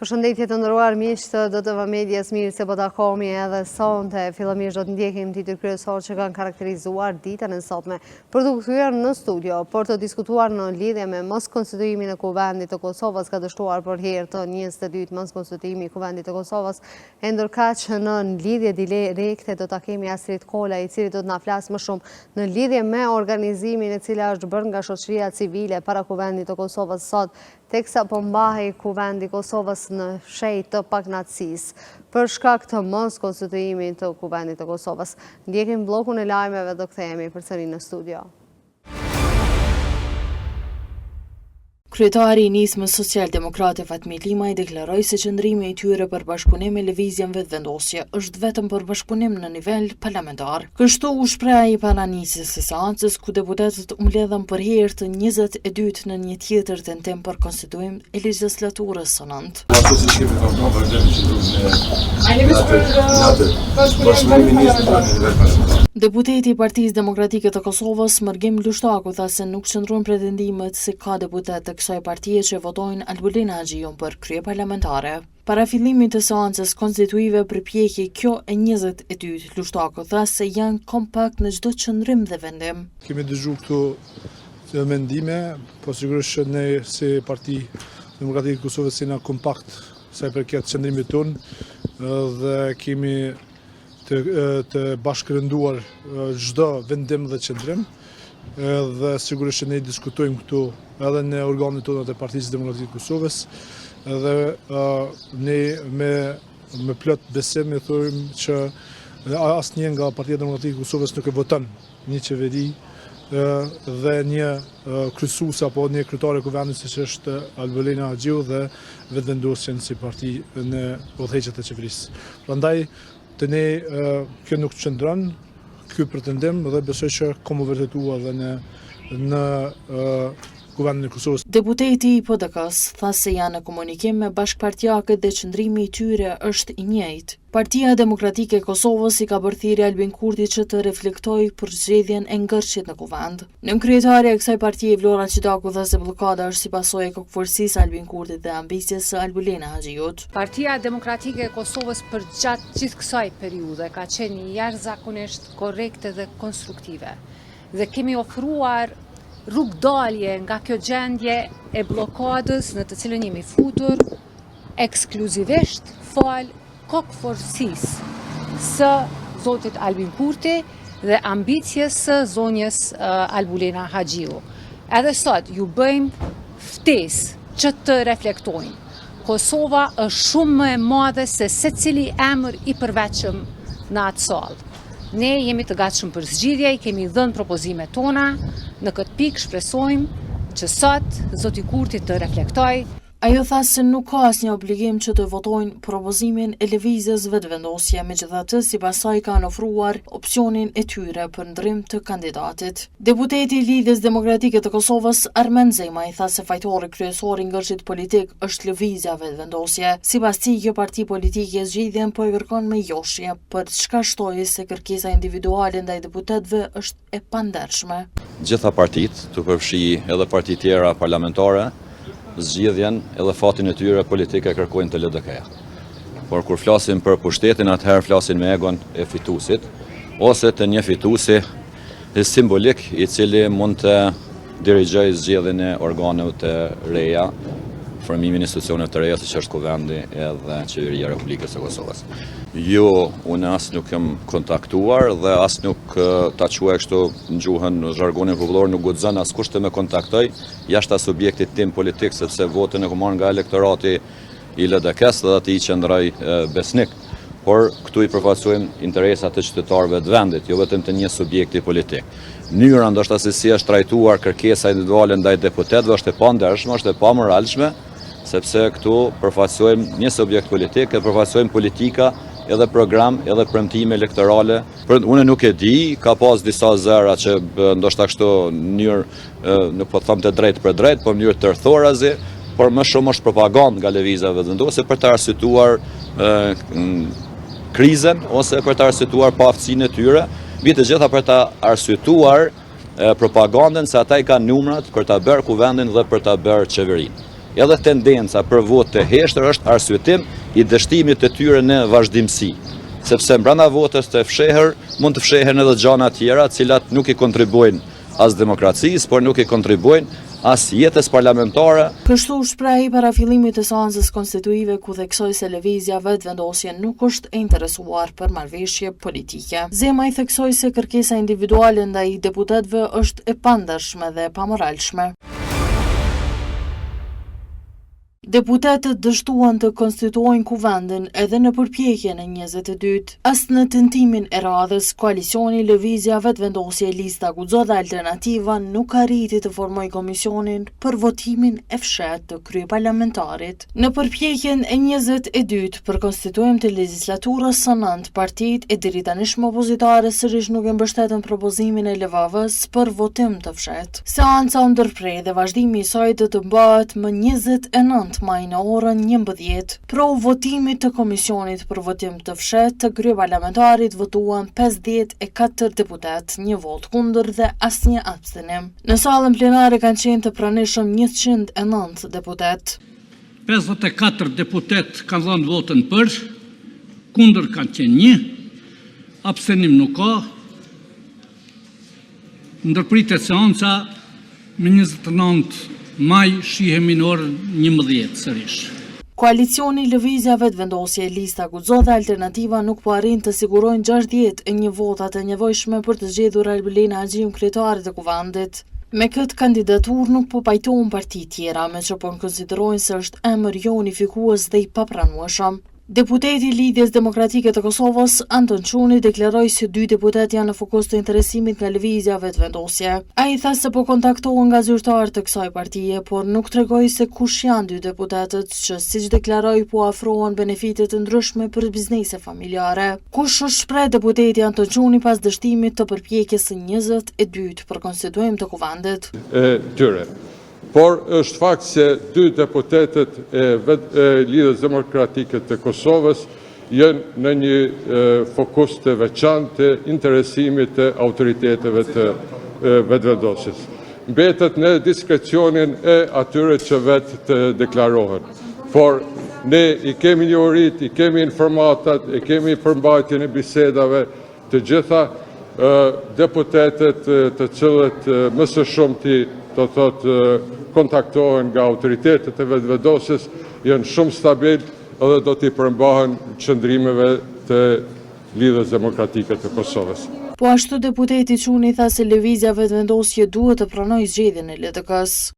Përshëndetje të nderuar miq të DTV Medias, mirë se po takohemi edhe sonte. Fillimisht do të ndjekim titujt kryesorë që kanë karakterizuar ditën e sotme për të kthyer në studio, për të diskutuar në lidhje me moskonstituimin e Kuvendit të Kosovës. Ka dështuar për herë të 22 moskonstituimi i Kuvendit të Kosovës, e ndërkaq në lidhje direkte do ta kemi Astrid Kola, i cili do të na flas më shumë në lidhje me organizimin e cila është bërë nga shoqëria civile para Kuvendit të Kosovës sot, teksa po mbahej Kuvendi i Kosovës në shenjë të pakënaqësisë për shkak të moskonstituimit të Kuvendit të Kosovës. Ndjekim bllokun e lajmeve, do kthehemi përsëri në studio. Kryetari i nismës social-demokrate Fatmir Limaj deklaroi se qëndrimi i tyre për bashkëpunim me lëvizjen vetëvendosje është vetëm për bashkëpunim në nivel parlamentar. Kështu u shpreh ai para nisjes së seancës ku deputetët u mbledhën për herë të 22 në një tjetër tentim për konstituim e legjislaturës së nëntë. Deputeti i Partisë Demokratike të Kosovës, Mërgim Lushtaku, tha se nuk qëndrojnë pretendimet se ka deputet të kësaj partie që votojnë Albulin Haxhiun për krye parlamentare. Para fillimit të seancës konstituive përpjeki kjo e 22, Lushtaku tha se janë kompakt në çdo qëndrim dhe vendim. Kemi dëgjuar këtu mendime, po sigurisht që ne si Parti Demokratike të Kosovës jemi kompakt sa i përket qëndrimit tonë dhe kemi të bashkërënduar çdo vendim dhe qëndrim, dhe sigurisht që ne diskutojmë këtu edhe në organet tona të Partisë Demokratike të Kosovës, dhe ne me plot besim e thojmë që asnjë nga Partia Demokratike të Kosovës nuk e voton një qeveri dhe një kryesues apo një kryetar e Kuvendit siç është Albulin Haxhiu dhe vetëvendosjen si parti në udhëheqjet e qeverisë. Prandaj të ne kjo nuk qëndron, ky pretendim, dhe besoj që komo vërtetua dhe në Kuvendin e Kosovës. Deputeti i PDK-s tha se janë në komunikim me bashkëpartiakët dhe qëndrimi i tyre është i njëjtë. Partia Demokratike e Kosovës i ka bërë thirrje Albin Kurtit që të reflektojë për zgjedhjen e ngërshit në Kuvend. Nënkryetare e kësaj partie Vlora Çitaku tha se bllokada është si pasojë e kokëforcisë Albin Kurtit dhe ambicjes së Albulin Haxhiut. Partia Demokratike e Kosovës përgjatë gjithë kësaj periudhe ka qenë jashtëzakonisht korrekte dhe konstruktive. Dhe kemi ofruar rrugdalje nga kjo gjendje e blokadës në të cilën jemi futur ekskluzivisht fal kokëforcisë së zotit Albin Kurti dhe ambicjes së zonjës Albulina Haxhiu. Edhe sot ju bëjmë ftesë që të reflektojmë. Kosova është shumë më e madhe se secili emër i përveçëm në atë sallë. Ne jemi të gatshëm për zgjidhje, i kemi dhënë propozimet tona, në këtë pikë shpresojmë që sot zoti Kurti të reflektojë. Ajo tha se nuk ka asnjë obligim që të votojnë propozimin e lëvizjes vetëvendosje, megjithatë sipas saj kanë ofruar opsionin e tyre për ndrim të kandidatit. Deputeti i Lidhjes Demokratike të Kosovës, Armen Zemaj, tha se fajtori kryesor i ngërshit politik është lëvizja vetëvendosje. Sipas tij, kjo parti politike zgjidhjen po e kërkon me joshje, për çka shtoi se kërkesa individuale ndaj deputetëve është e pandershme. Gjitha partitë, të përfshi edhe parti tjera parlamentare, zgjidhjen edhe fatin e tyre politike kërkojnë të LDK-ja. Por kur flasim për pushtetin, atëherë flasin me egon e fituesit, ose të një fituesi simbolik i cili mund të dirigjojë zgjedhjen e organeve të reja, formimin e institucioneve të reja, siç është Kuvendi edhe Qeveria e Republikës së Kosovës. Jo, unë as nuk jam kontaktuar dhe as nuk ta quaj kështu në gjuhën në zhargonin popullor, nuk guxon askush të më kontaktoj jashtë subjektit tim politik, sepse votën e marr nga elektorati i LDK-s dhe aty qëndroj besnik. Por këtu i përfaqësojmë interesat e qytetarëve të vendit, jo vetëm të një subjekti politik. Mënyra ndoshta se si është trajtuar kërkesa individuale ndaj deputetëve është e pandershme, është e pamoralshme, sepse këtu përfaqësojmë një subjekt politik, e përfaqësojmë politika edhe program, edhe premtime elektorale. Unë nuk e di, ka pas disa zëra që ndoshta kështu në mënyrë, nuk po them të drejtë për drejtë, po në mënyrë tërthorazi, por më shumë është propagandë nga lëvizja vetëvendosje për të arsyetuar krizën ose për të arsyetuar paaftësinë e tyre, mbi të gjitha për të arsyetuar propagandën se ata i kanë numrat për ta bërë Kuvendin dhe për ta bërë qeverinë. edhe tendenca për votë të heshtër është arsyetim i dështimit të tyre në vazhdimsi, sepse brenda votës të fshehër mund të fshehen edhe gjëra tjera, të cilat nuk i kontribuojnë as demokracisë, por nuk i kontribuojnë as jetës parlamentare. Kështu shpreh para fillimit të seancës konstituive ku theksoi se lëvizja vetëvendosje nuk është e interesuar për marrëveshje politike. Zema i theksoi se kërkesa individuale ndaj deputetëve është e pandershme dhe e pamoralshme. Deputetët dështuan të konstituojnë kuvendin edhe në përpjekjen e 22. As në tentimin e radhës, koalicioni Lëvizja Vetëvendosje Lista Guxo dhe Alternativa nuk arriti të formojë komisionin për votimin e fshehtë të kryeparlamentarit. Në përpjekjen e 22 për konstituim të legjislaturës së nëntë, partitë e deri tanishme opozitare sërish nuk e mbështetën propozimin e LVV-s për votim të fshehtë. Seanca u ndërprej dhe vazhdimi i saj do të bëhet më 29 maj në orën 11. Pro votimit të komisionit për votim të fshehtë të kryeparlamentarit votuan 54 deputet, 1 vot kundër dhe asnjë abstenim. Në sallën plenare kanë qenë të pranishëm 109 deputet. 54 deputet kanë dhënë votën për, kundër kanë qenë 1, abstenim nuk ka. Ndërpritet seanca me 29 maj shihemi në orën 11 sërish. Koalicioni Lëvizja Vetëvendosje Lista Guxo dhe Alternativa nuk po arrin të sigurojnë 61 votat e nevojshme për të zgjedhur Albelina Haxhiun kryetare të kuvendit. Me këtë kandidatur nuk po pajtohen parti tjera, me që po konsiderojnë se është emër jo unifikues dhe i papranueshëm. Deputeti i Lidhjes Demokratike të Kosovës, Anton Çuni, deklaroi se 2 deputet janë në fokus të interesimit nga Lëvizja Vetëvendosje. Ai tha se po kontaktohen nga zyrtarë të kësaj partie, por nuk tregoi se kush janë 2 deputetët që, siç deklaroi, po afrohen benefite të ndryshme për biznese familjare. Kush është shpreh deputeti Anton Çuni pas dështimit të përpjekjes së 22 për konstituim të kuvendit. Tyre. Por është fakt se 2 deputetët e Lidhjes Demokratike të Kosovës janë në një fokus të veçantë të interesimit të autoriteteve të vetëvendosjes. Mbetet në diskrecionin e atyre që vetë të deklarohen. Por ne i kemi njohurit, i kemi informatat, i kemi përmbajtjen e bisedave të gjitha deputetët të cilët më së shumti do thotë kontaktohen nga autoritetet e vetëvendosjes janë shumë stabil edhe do t'i përmbahen qëndrimeve të Lidhjes Demokratike të Kosovës. Po ashtu deputeti Çuni tha se Lëvizja Vetëvendosje duhet të pranojë zgjedhjen e LDK-s.